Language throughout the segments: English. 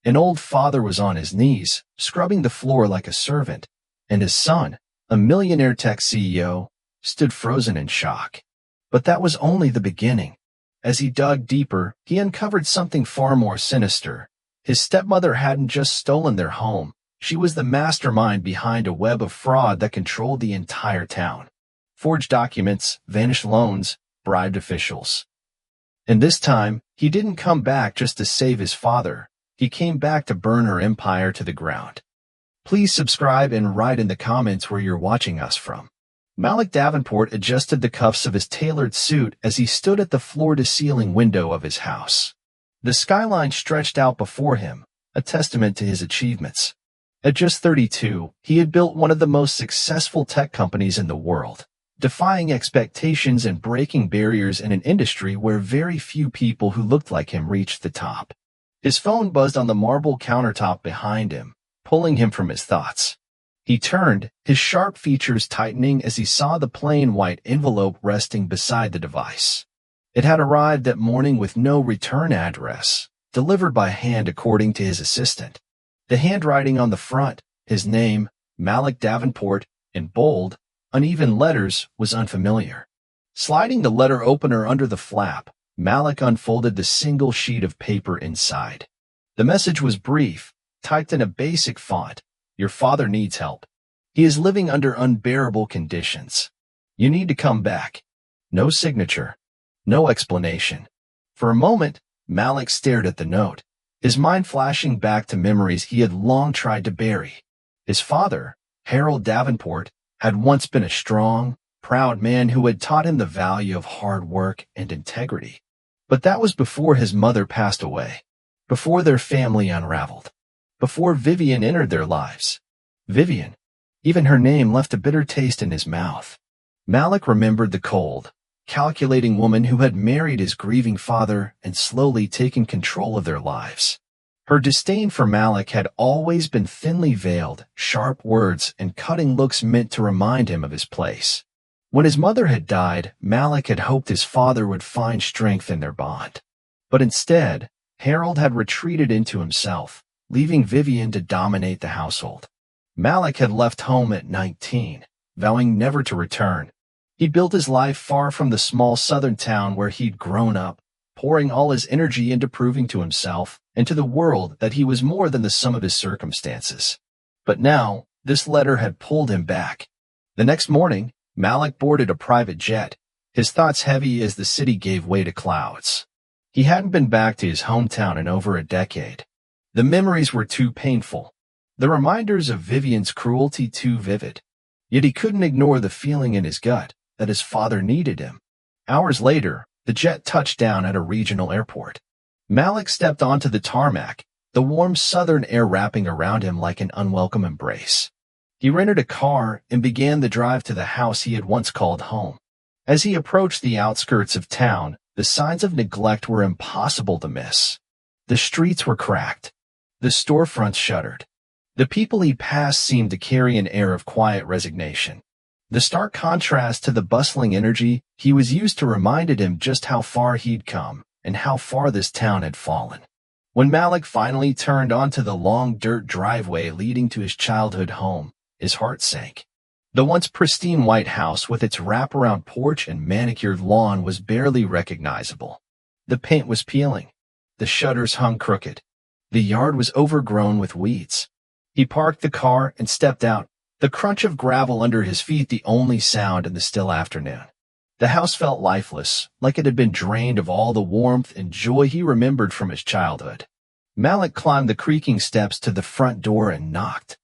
An old father was on his knees, scrubbing the floor like a servant, and his son, a millionaire tech CEO, stood frozen in shock. But that was only the beginning. As he dug deeper, he uncovered something far more sinister. His stepmother hadn't just stolen their home. She was the mastermind behind a web of fraud that controlled the entire town. Forged documents, vanished loans, bribed officials. And this time, he didn't come back just to save his father. He came back to burn her empire to the ground. Please subscribe and write in the comments where you're watching us from. Malik Davenport adjusted the cuffs of his tailored suit as he stood at the floor-to-ceiling window of his house. The skyline stretched out before him, a testament to his achievements. At just 32, he had built one of the most successful tech companies in the world, defying expectations and breaking barriers in an industry where very few people who looked like him reached the top. His phone buzzed on the marble countertop behind him, pulling him from his thoughts. He turned, his sharp features tightening as he saw the plain white envelope resting beside the device. It had arrived that morning with no return address, delivered by hand according to his assistant. The handwriting on the front, his name, Malik Davenport, in bold, uneven letters, was unfamiliar. Sliding the letter opener under the flap, Malik unfolded the single sheet of paper inside. The message was brief, typed in a basic font. Your father needs help. He is living under unbearable conditions. You need to come back. No signature. No explanation. For a moment, Malik stared at the note, his mind flashing back to memories he had long tried to bury. His father, Harold Davenport, had once been a strong, proud man who had taught him the value of hard work and integrity. But that was before his mother passed away, before their family unraveled, before Vivian entered their lives. Vivian. Even her name left a bitter taste in his mouth. Malik remembered the cold, calculating woman who had married his grieving father and slowly taken control of their lives. Her disdain for Malik had always been thinly veiled, sharp words and cutting looks meant to remind him of his place. When his mother had died, Malik had hoped his father would find strength in their bond. But instead, Harold had retreated into himself, leaving Vivian to dominate the household. Malik had left home at 19, vowing never to return. He built his life far from the small southern town where he'd grown up, pouring all his energy into proving to himself and to the world that he was more than the sum of his circumstances. But now, this letter had pulled him back. The next morning, Malik boarded a private jet, his thoughts heavy as the city gave way to clouds. He hadn't been back to his hometown in over a decade. The memories were too painful. The reminders of Vivian's cruelty too vivid. Yet he couldn't ignore the feeling in his gut that his father needed him. Hours later, the jet touched down at a regional airport. Malik stepped onto the tarmac, the warm southern air wrapping around him like an unwelcome embrace. He rented a car and began the drive to the house he had once called home. As he approached the outskirts of town, the signs of neglect were impossible to miss. The streets were cracked. The storefronts shuttered. The people he passed seemed to carry an air of quiet resignation. The stark contrast to the bustling energy he was used to reminded him just how far he'd come and how far this town had fallen. When Malik finally turned onto the long dirt driveway leading to his childhood home, his heart sank. The once pristine white house with its wraparound porch and manicured lawn was barely recognizable. The paint was peeling. The shutters hung crooked. The yard was overgrown with weeds. He parked the car and stepped out, the crunch of gravel under his feet the only sound in the still afternoon. The house felt lifeless, like it had been drained of all the warmth and joy he remembered from his childhood. Malik climbed the creaking steps to the front door and knocked.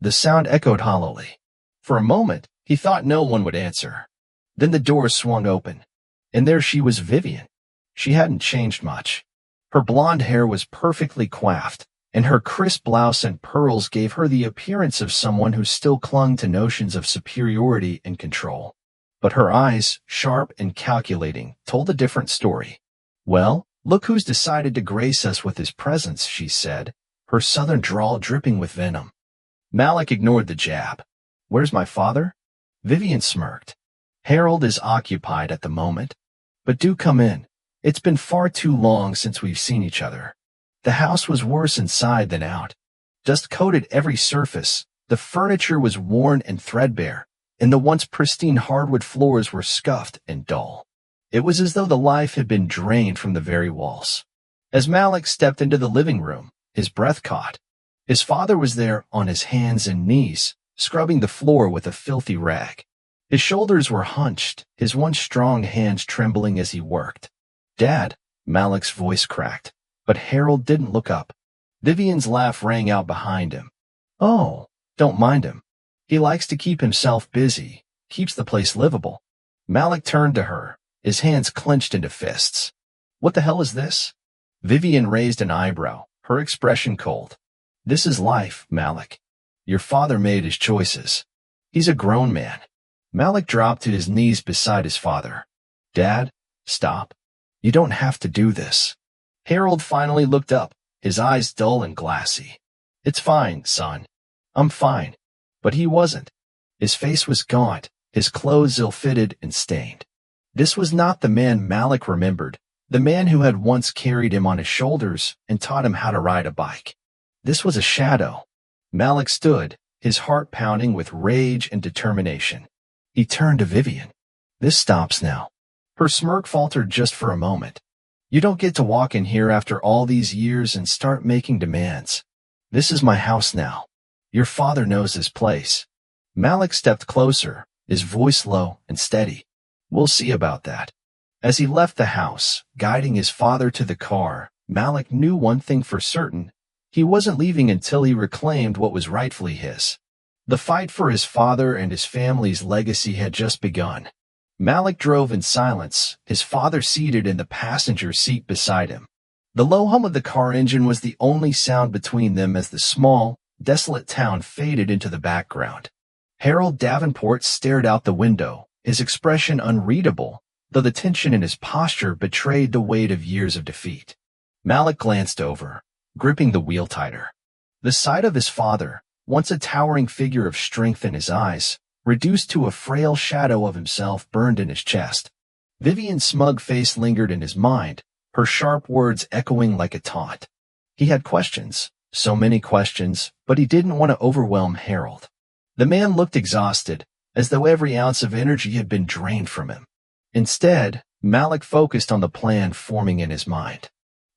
The sound echoed hollowly. For a moment, he thought no one would answer. Then the door swung open, and there she was, Vivian. She hadn't changed much. Her blonde hair was perfectly coiffed, and her crisp blouse and pearls gave her the appearance of someone who still clung to notions of superiority and control. But her eyes, sharp and calculating, told a different story. "Well, look who's decided to grace us with his presence," she said, her southern drawl dripping with venom. Malik ignored the jab. "Where's my father?" Vivian smirked. "Harold is occupied at the moment. But do come in. It's been far too long since we've seen each other." The house was worse inside than out. Dust coated every surface, the furniture was worn and threadbare, and the once pristine hardwood floors were scuffed and dull. It was as though the life had been drained from the very walls. As Malik stepped into the living room, his breath caught. His father was there on his hands and knees, scrubbing the floor with a filthy rag. His shoulders were hunched, his once strong hands trembling as he worked. "Dad," Malik's voice cracked, but Harold didn't look up. Vivian's laugh rang out behind him. "Oh, don't mind him. He likes to keep himself busy, keeps the place livable." Malik turned to her, his hands clenched into fists. "What the hell is this?" Vivian raised an eyebrow, her expression cold. "This is life, Malik. Your father made his choices. He's a grown man." Malik dropped to his knees beside his father. "Dad, stop. You don't have to do this." Harold finally looked up, his eyes dull and glassy. "It's fine, son. I'm fine." But he wasn't. His face was gaunt, his clothes ill-fitted and stained. This was not the man Malik remembered, the man who had once carried him on his shoulders and taught him how to ride a bike. This was a shadow. Malik stood, his heart pounding with rage and determination. He turned to Vivian. "This stops now." Her smirk faltered just for a moment. "You don't get to walk in here after all these years and start making demands. This is my house now. Your father knows his place." Malik stepped closer, his voice low and steady. "We'll see about that." As he left the house, guiding his father to the car, Malik knew one thing for certain. He wasn't leaving until he reclaimed what was rightfully his. The fight for his father and his family's legacy had just begun. Malik drove in silence, his father seated in the passenger seat beside him. The low hum of the car engine was the only sound between them as the small, desolate town faded into the background. Harold Davenport stared out the window, his expression unreadable, though the tension in his posture betrayed the weight of years of defeat. Malik glanced over, gripping the wheel tighter. The sight of his father, once a towering figure of strength in his eyes, reduced to a frail shadow of himself, burned in his chest. Vivian's smug face lingered in his mind, her sharp words echoing like a taunt. He had questions, so many questions, but he didn't want to overwhelm Harold. The man looked exhausted, as though every ounce of energy had been drained from him. Instead, Malik focused on the plan forming in his mind.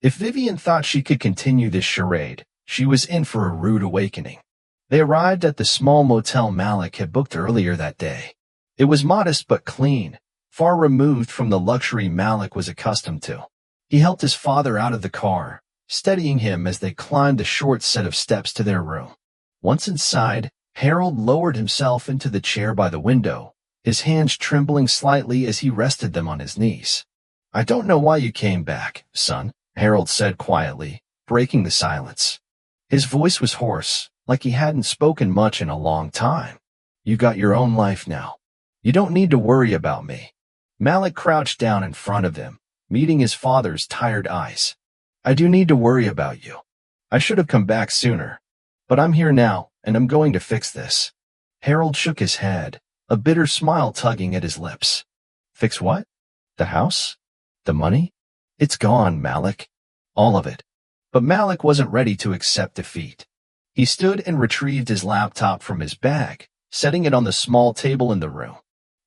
If Vivian thought she could continue this charade, she was in for a rude awakening. They arrived at the small motel Malik had booked earlier that day. It was modest but clean, far removed from the luxury Malik was accustomed to. He helped his father out of the car, steadying him as they climbed the short set of steps to their room. Once inside, Harold lowered himself into the chair by the window, his hands trembling slightly as he rested them on his knees. "I don't know why you came back, son," Harold said quietly, breaking the silence. His voice was hoarse, like he hadn't spoken much in a long time. "You got your own life now. You don't need to worry about me." Malik crouched down in front of him, meeting his father's tired eyes. "I do need to worry about you. I should have come back sooner. But I'm here now, and I'm going to fix this." Harold shook his head, a bitter smile tugging at his lips. "Fix what? The house? The money? It's gone, Malik. All of it." But Malik wasn't ready to accept defeat. He stood and retrieved his laptop from his bag, setting it on the small table in the room.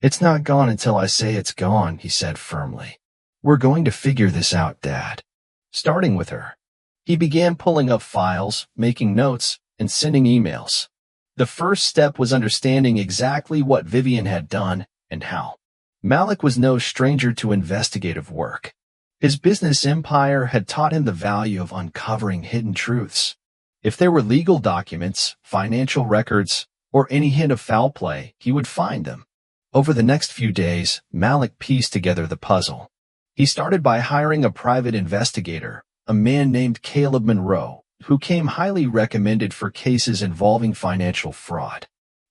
"It's not gone until I say it's gone," he said firmly. "We're going to figure this out, Dad. Starting with her." He began pulling up files, making notes, and sending emails. The first step was understanding exactly what Vivian had done and how. Malik was no stranger to investigative work. His business empire had taught him the value of uncovering hidden truths. If there were legal documents, financial records, or any hint of foul play, he would find them. Over the next few days, Malik pieced together the puzzle. He started by hiring a private investigator, a man named Caleb Monroe, who came highly recommended for cases involving financial fraud.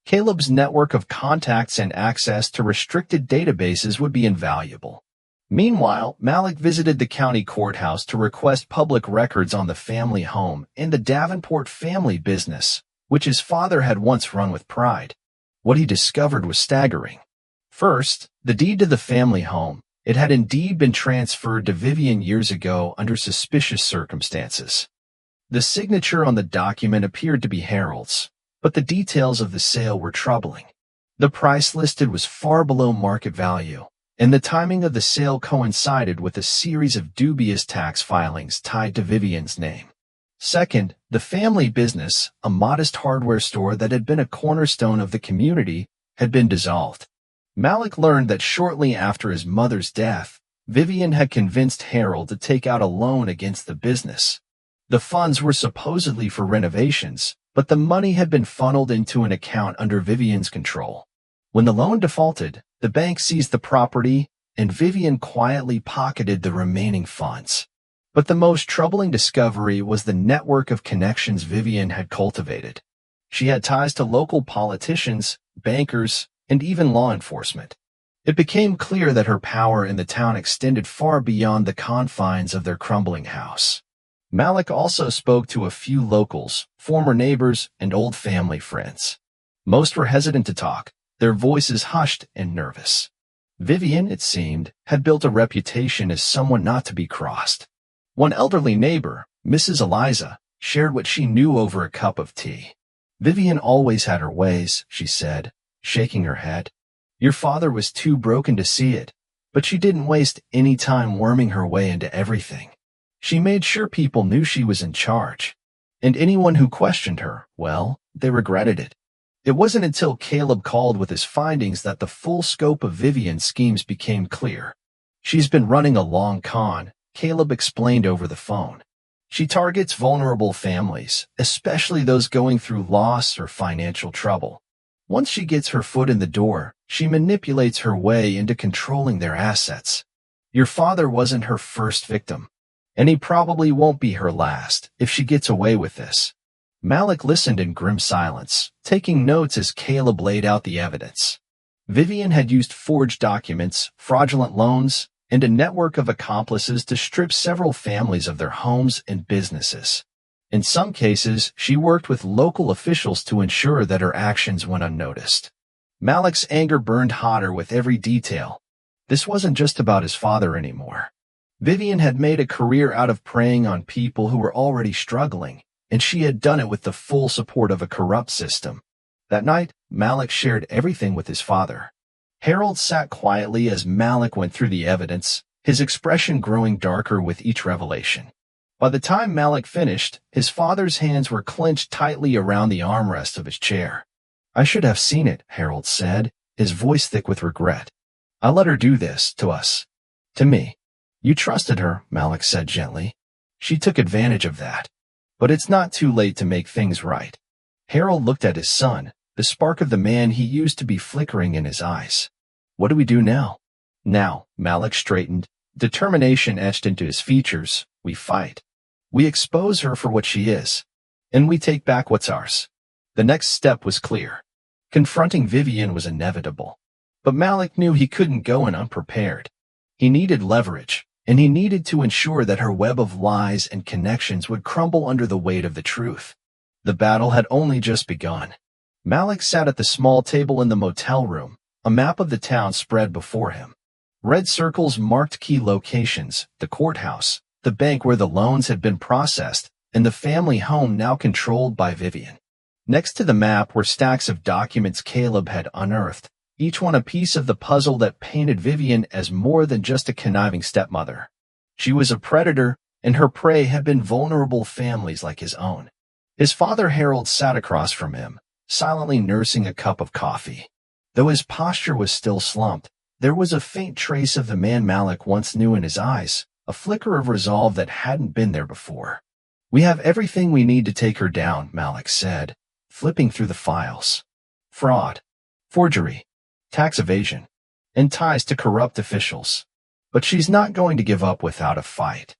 Caleb's network of contacts and access to restricted databases would be invaluable. Meanwhile, Malik visited the county courthouse to request public records on the family home and the Davenport family business, which his father had once run with pride. What he discovered was staggering. First, the deed to the family home. It had indeed been transferred to Vivian years ago under suspicious circumstances. The signature on the document appeared to be Harold's, but the details of the sale were troubling. The price listed was far below market value, and the timing of the sale coincided with a series of dubious tax filings tied to Vivian's name. Second, the family business, a modest hardware store that had been a cornerstone of the community, had been dissolved. Malik learned that shortly after his mother's death, Vivian had convinced Harold to take out a loan against the business. The funds were supposedly for renovations, but the money had been funneled into an account under Vivian's control. When the loan defaulted, the bank seized the property, and Vivian quietly pocketed the remaining funds. But the most troubling discovery was the network of connections Vivian had cultivated. She had ties to local politicians, bankers, and even law enforcement. It became clear that her power in the town extended far beyond the confines of their crumbling house. Malik also spoke to a few locals, former neighbors, and old family friends. Most were hesitant to talk, their voices hushed and nervous. Vivian, it seemed, had built a reputation as someone not to be crossed. One elderly neighbor, Mrs. Eliza, shared what she knew over a cup of tea. Vivian always had her ways, she said, shaking her head. Your father was too broken to see it, but she didn't waste any time worming her way into everything. She made sure people knew she was in charge. And anyone who questioned her, well, they regretted it. It wasn't until Caleb called with his findings that the full scope of Vivian's schemes became clear. She's been running a long con, Caleb explained over the phone. She targets vulnerable families, especially those going through loss or financial trouble. Once she gets her foot in the door, she manipulates her way into controlling their assets. Your father wasn't her first victim, and he probably won't be her last if she gets away with this. Malik listened in grim silence, taking notes as Caleb laid out the evidence. Vivian had used forged documents, fraudulent loans, and a network of accomplices to strip several families of their homes and businesses. In some cases, she worked with local officials to ensure that her actions went unnoticed. Malik's anger burned hotter with every detail. This wasn't just about his father anymore. Vivian had made a career out of preying on people who were already struggling, and she had done it with the full support of a corrupt system. That night, Malik shared everything with his father. Harold sat quietly as Malik went through the evidence, his expression growing darker with each revelation. By the time Malik finished, his father's hands were clenched tightly around the armrest of his chair. I should have seen it, Harold said, his voice thick with regret. I let her do this, to us. To me. You trusted her, Malik said gently. She took advantage of that. But it's not too late to make things right. Harold looked at his son, the spark of the man he used to be flickering in his eyes. What do we do now? Now, Malik straightened, determination etched into his features. We fight. We expose her for what she is. And we take back what's ours. The next step was clear. Confronting Vivian was inevitable. But Malik knew he couldn't go in unprepared. He needed leverage, and he needed to ensure that her web of lies and connections would crumble under the weight of the truth. The battle had only just begun. Malik sat at the small table in the motel room, a map of the town spread before him. Red circles marked key locations, the courthouse, the bank where the loans had been processed, and the family home now controlled by Vivian. Next to the map were stacks of documents Caleb had unearthed, each one a piece of the puzzle that painted Vivian as more than just a conniving stepmother. She was a predator, and her prey had been vulnerable families like his own. His father Harold sat across from him, silently nursing a cup of coffee. Though his posture was still slumped, there was a faint trace of the man Malik once knew in his eyes, a flicker of resolve that hadn't been there before. We have everything we need to take her down, Malik said, flipping through the files. Fraud, forgery, tax evasion, and ties to corrupt officials. But she's not going to give up without a fight.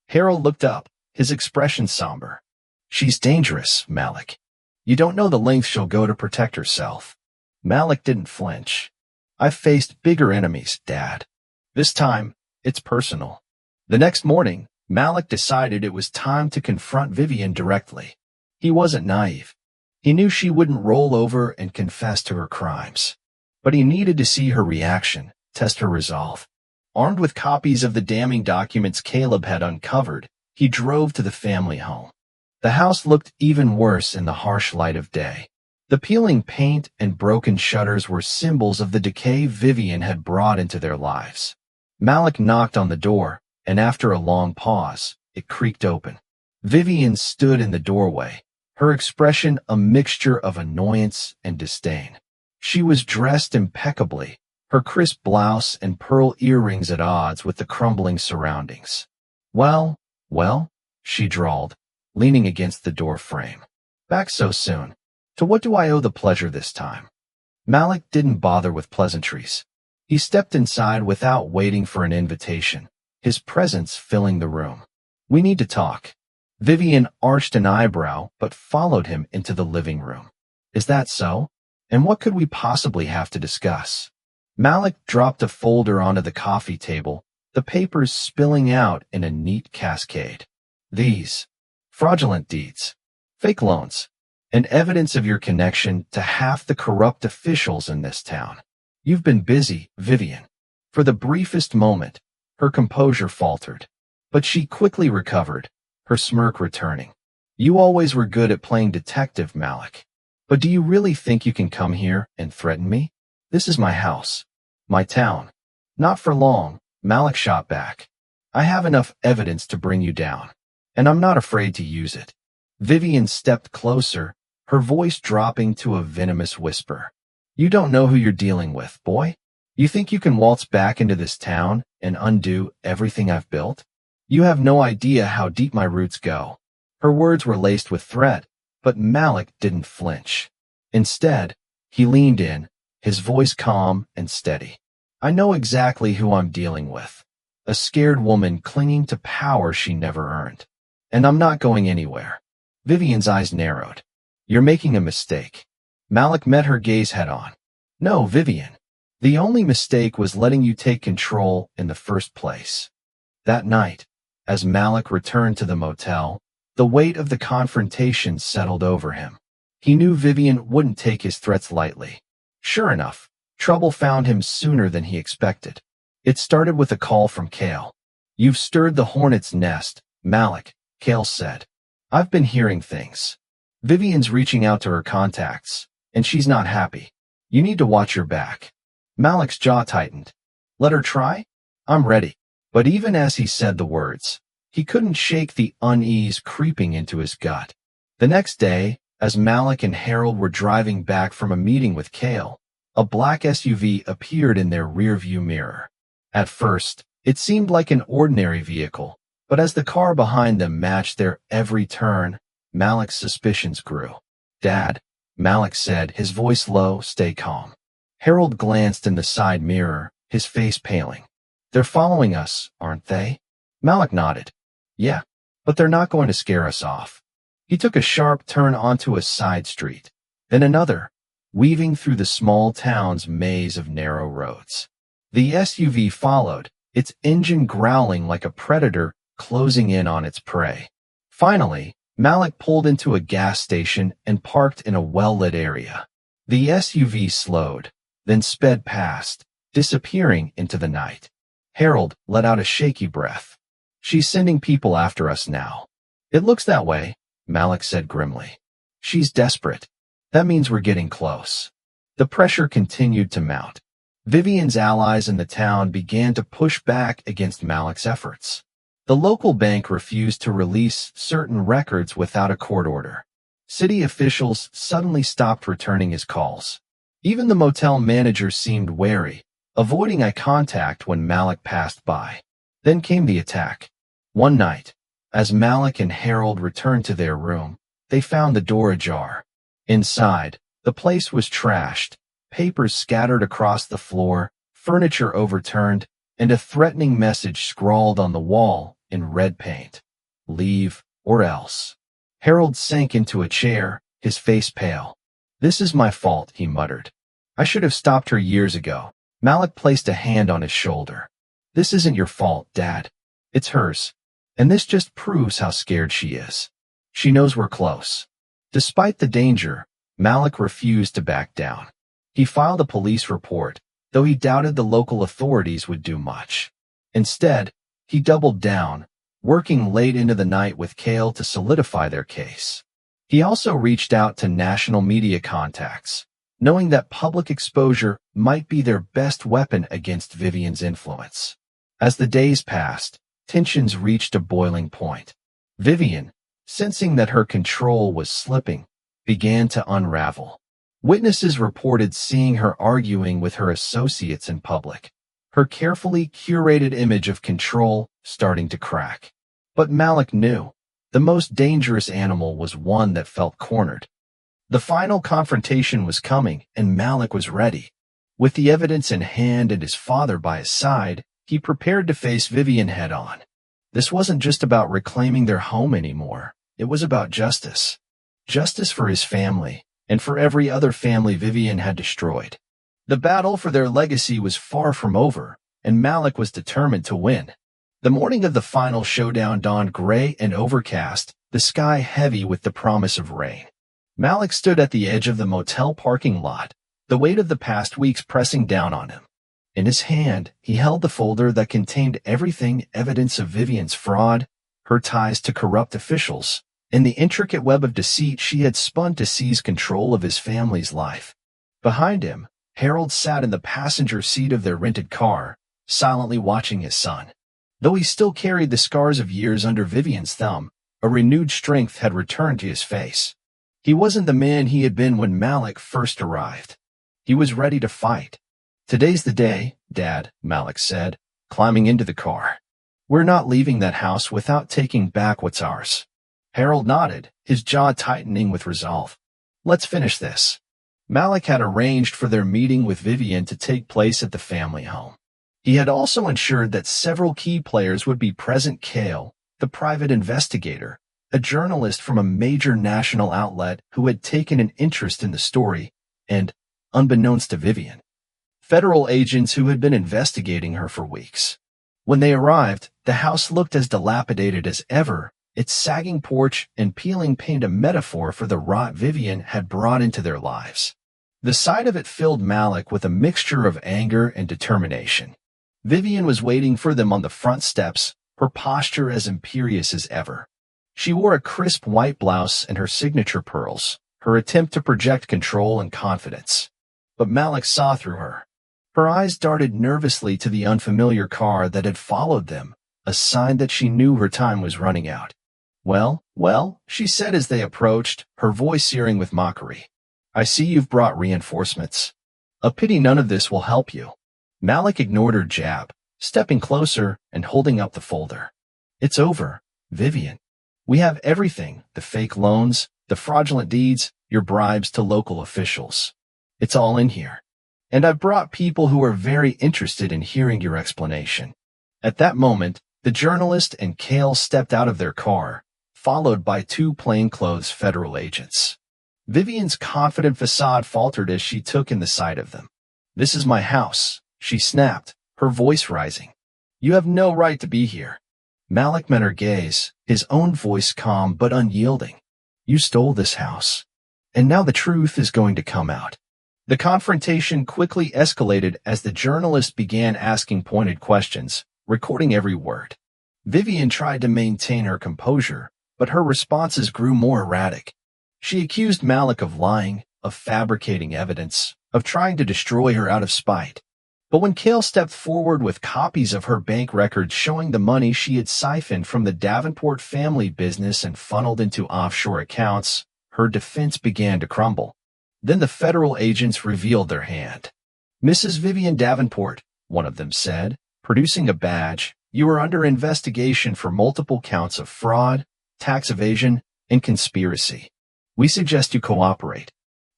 Harold looked up, his expression somber. She's dangerous, Malik. You don't know the lengths she'll go to protect herself. Malik didn't flinch. I've faced bigger enemies, Dad. This time, it's personal. The next morning, Malik decided it was time to confront Vivian directly. He wasn't naive. He knew she wouldn't roll over and confess to her crimes. But he needed to see her reaction, test her resolve. Armed with copies of the damning documents Caleb had uncovered, he drove to the family home. The house looked even worse in the harsh light of day. The peeling paint and broken shutters were symbols of the decay Vivian had brought into their lives. Malik knocked on the door, and after a long pause, it creaked open. Vivian stood in the doorway, her expression a mixture of annoyance and disdain. She was dressed impeccably, her crisp blouse and pearl earrings at odds with the crumbling surroundings. Well, she drawled, leaning against the door frame. Back so soon. To what do I owe the pleasure this time? Malik didn't bother with pleasantries. He stepped inside without waiting for an invitation, his presence filling the room. We need to talk. Vivian arched an eyebrow but followed him into the living room. Is that so? And what could we possibly have to discuss? Malik dropped a folder onto the coffee table, the papers spilling out in a neat cascade. These fraudulent deeds, fake loans, and evidence of your connection to half the corrupt officials in this town. You've been busy, Vivian. For the briefest moment, her composure faltered, but she quickly recovered, her smirk returning. You always were good at playing detective, Malik. But do you really think you can come here and threaten me? This is my house, my town. Not for long, Malik shot back. I have enough evidence to bring you down, and I'm not afraid to use it. Vivian stepped closer, her voice dropping to a venomous whisper. You don't know who you're dealing with, boy. You think you can waltz back into this town and undo everything I've built? You have no idea how deep my roots go. Her words were laced with threat, but Malik didn't flinch. Instead, he leaned in, his voice calm and steady. I know exactly who I'm dealing with. A scared woman clinging to power she never earned. And I'm not going anywhere. Vivian's eyes narrowed. You're making a mistake. Malik met her gaze head-on. No, Vivian. The only mistake was letting you take control in the first place. That night, as Malik returned to the motel, the weight of the confrontation settled over him. He knew Vivian wouldn't take his threats lightly. Sure enough, trouble found him sooner than he expected. It started with a call from Kale. You've stirred the hornet's nest, Malik, Kale said. I've been hearing things. Vivian's reaching out to her contacts, and she's not happy. You need to watch your back. Malik's jaw tightened. Let her try? I'm ready. But even as he said the words, he couldn't shake the unease creeping into his gut. The next day, as Malik and Harold were driving back from a meeting with Kale, a black SUV appeared in their rearview mirror. At first, it seemed like an ordinary vehicle, but as the car behind them matched their every turn, Malik's suspicions grew. Dad, Malik said, his voice low, stay calm. Harold glanced in the side mirror, his face paling. They're following us, aren't they? Malik nodded. Yeah, but they're not going to scare us off. He took a sharp turn onto a side street, then another, weaving through the small town's maze of narrow roads. The SUV followed, its engine growling like a predator closing in on its prey. Finally, Malik pulled into a gas station and parked in a well-lit area. The SUV slowed, then sped past, disappearing into the night. Harold let out a shaky breath. She's sending people after us now. It looks that way, Malik said grimly. She's desperate. That means we're getting close. The pressure continued to mount. Vivian's allies in the town began to push back against Malik's efforts. The local bank refused to release certain records without a court order. City officials suddenly stopped returning his calls. Even the motel manager seemed wary, avoiding eye contact when Malik passed by. Then came the attack. One night, as Malik and Harold returned to their room, they found the door ajar. Inside, the place was trashed, papers scattered across the floor, furniture overturned, and a threatening message scrawled on the wall in red paint. Leave, or else. Harold sank into a chair, his face pale. This is my fault, he muttered. I should have stopped her years ago. Malik placed a hand on his shoulder. This isn't your fault, Dad. It's hers. And this just proves how scared she is. She knows we're close. Despite the danger, Malik refused to back down. He filed a police report, though he doubted the local authorities would do much. Instead, he doubled down, working late into the night with Cale to solidify their case. He also reached out to national media contacts, knowing that public exposure might be their best weapon against Vivian's influence. As the days passed, tensions reached a boiling point. Vivian, sensing that her control was slipping, began to unravel. Witnesses reported seeing her arguing with her associates in public, her carefully curated image of control starting to crack. But Malik knew the most dangerous animal was one that felt cornered. The final confrontation was coming, and Malik was ready. With the evidence in hand and his father by his side, he prepared to face Vivian head-on. This wasn't just about reclaiming their home anymore. It was about justice. Justice for his family, and for every other family Vivian had destroyed. The battle for their legacy was far from over, and Malik was determined to win. The morning of the final showdown dawned gray and overcast, the sky heavy with the promise of rain. Malik stood at the edge of the motel parking lot, the weight of the past weeks pressing down on him. In his hand, he held the folder that contained everything, evidence of Vivian's fraud, her ties to corrupt officials, and the intricate web of deceit she had spun to seize control of his family's life. Behind him, Harold sat in the passenger seat of their rented car, silently watching his son. Though he still carried the scars of years under Vivian's thumb, a renewed strength had returned to his face. He wasn't the man he had been when Malik first arrived. He was ready to fight. "Today's the day, Dad," Malik said, climbing into the car. "We're not leaving that house without taking back what's ours." Harold nodded, his jaw tightening with resolve. "Let's finish this." Malik had arranged for their meeting with Vivian to take place at the family home. He had also ensured that several key players would be present. Cale, the private investigator, a journalist from a major national outlet who had taken an interest in the story, and, unbeknownst to Vivian, federal agents who had been investigating her for weeks. When they arrived, the house looked as dilapidated as ever, its sagging porch and peeling paint a metaphor for the rot Vivian had brought into their lives. The sight of it filled Malik with a mixture of anger and determination. Vivian was waiting for them on the front steps, her posture as imperious as ever. She wore a crisp white blouse and her signature pearls, her attempt to project control and confidence. But Malik saw through her. Her eyes darted nervously to the unfamiliar car that had followed them, a sign that she knew her time was running out. Well, she said as they approached, her voice searing with mockery. "I see you've brought reinforcements. A pity none of this will help you." Malik ignored her jab, stepping closer and holding up the folder. "It's over, Vivian. We have everything, the fake loans, the fraudulent deeds, your bribes to local officials. It's all in here. And I've brought people who are very interested in hearing your explanation." At that moment, the journalist and Cale stepped out of their car, followed by two plainclothes federal agents. Vivian's confident facade faltered as she took in the sight of them. "This is my house," she snapped, her voice rising. "You have no right to be here." Malik met her gaze, his own voice calm but unyielding. "You stole this house. And now the truth is going to come out." The confrontation quickly escalated as the journalist began asking pointed questions, recording every word. Vivian tried to maintain her composure, but her responses grew more erratic. She accused Malik of lying, of fabricating evidence, of trying to destroy her out of spite. But when Cale stepped forward with copies of her bank records showing the money she had siphoned from the Davenport family business and funneled into offshore accounts, her defense began to crumble. Then the federal agents revealed their hand. "Mrs. Vivian Davenport," one of them said, producing a badge, "you are under investigation for multiple counts of fraud, tax evasion, and conspiracy. We suggest you cooperate."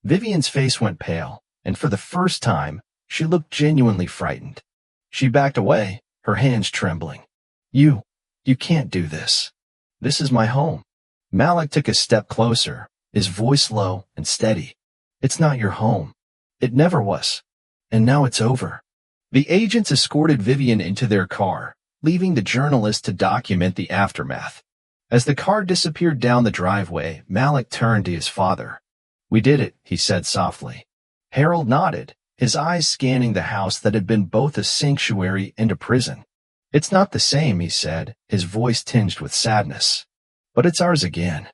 Vivian's face went pale, and for the first time, she looked genuinely frightened. She backed away, her hands trembling. You can't do this. This is my home." Malik took a step closer, his voice low and steady. "It's not your home. It never was. And now it's over." The agents escorted Vivian into their car, leaving the journalist to document the aftermath. As the car disappeared down the driveway, Malik turned to his father. "We did it," he said softly. Harold nodded, his eyes scanning the house that had been both a sanctuary and a prison. It's not the same, he said, his voice tinged with sadness. But it's ours again.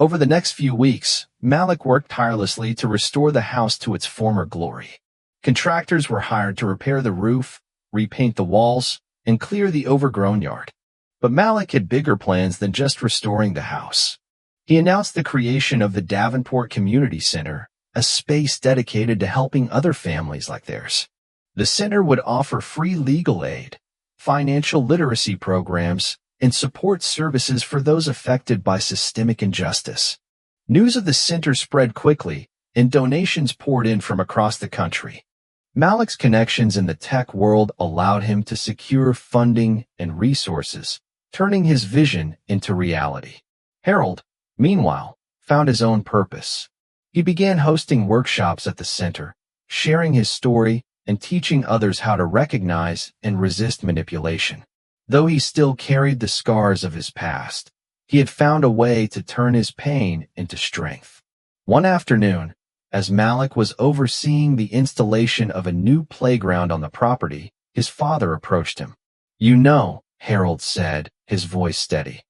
Over the next few weeks, Malik worked tirelessly to restore the house to its former glory. Contractors were hired to repair the roof, repaint the walls, and clear the overgrown yard. But Malik had bigger plans than just restoring the house. He announced the creation of the Davenport Community Center, a space dedicated to helping other families like theirs. The center would offer free legal aid, financial literacy programs, and support services for those affected by systemic injustice. News of the center spread quickly, and donations poured in from across the country. Malik's connections in the tech world allowed him to secure funding and resources, turning his vision into reality. Harold, meanwhile, found his own purpose. He began hosting workshops at the center, sharing his story and teaching others how to recognize and resist manipulation. Though he still carried the scars of his past, he had found a way to turn his pain into strength. One afternoon, as Malik was overseeing the installation of a new playground on the property, his father approached him. "You know," Harold said, his voice steady,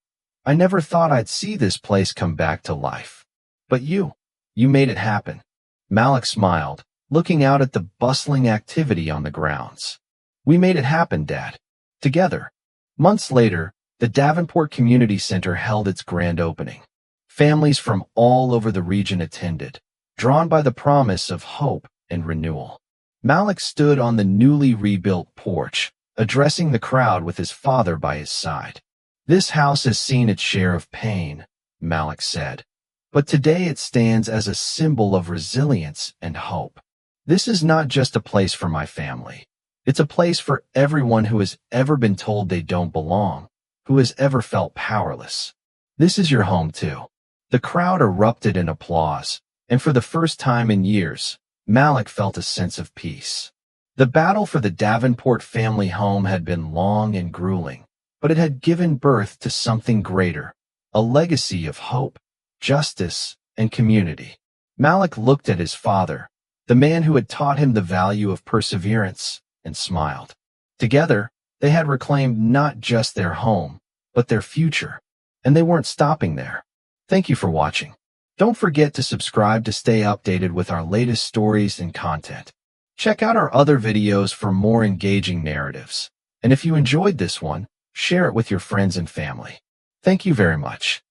"I never thought I'd see this place come back to life. But you made it happen." Malik smiled, looking out at the bustling activity on the grounds. "We made it happen, Dad. Together." Months later, the Davenport Community Center held its grand opening. Families from all over the region attended, drawn by the promise of hope and renewal. Malik stood on the newly rebuilt porch, addressing the crowd with his father by his side. "This house has seen its share of pain," Malik said, "but today it stands as a symbol of resilience and hope. This is not just a place for my family. It's a place for everyone who has ever been told they don't belong, who has ever felt powerless. This is your home too." The crowd erupted in applause, and for the first time in years, Malik felt a sense of peace. The battle for the Davenport family home had been long and grueling, but it had given birth to something greater, a legacy of hope, justice, and community. Malik looked at his father, the man who had taught him the value of perseverance, and smiled. Together, they had reclaimed not just their home, but their future, and they weren't stopping there. Thank you for watching. Don't forget to subscribe to stay updated with our latest stories and content. Check out our other videos for more engaging narratives. And if you enjoyed this one, share it with your friends and family. Thank you very much.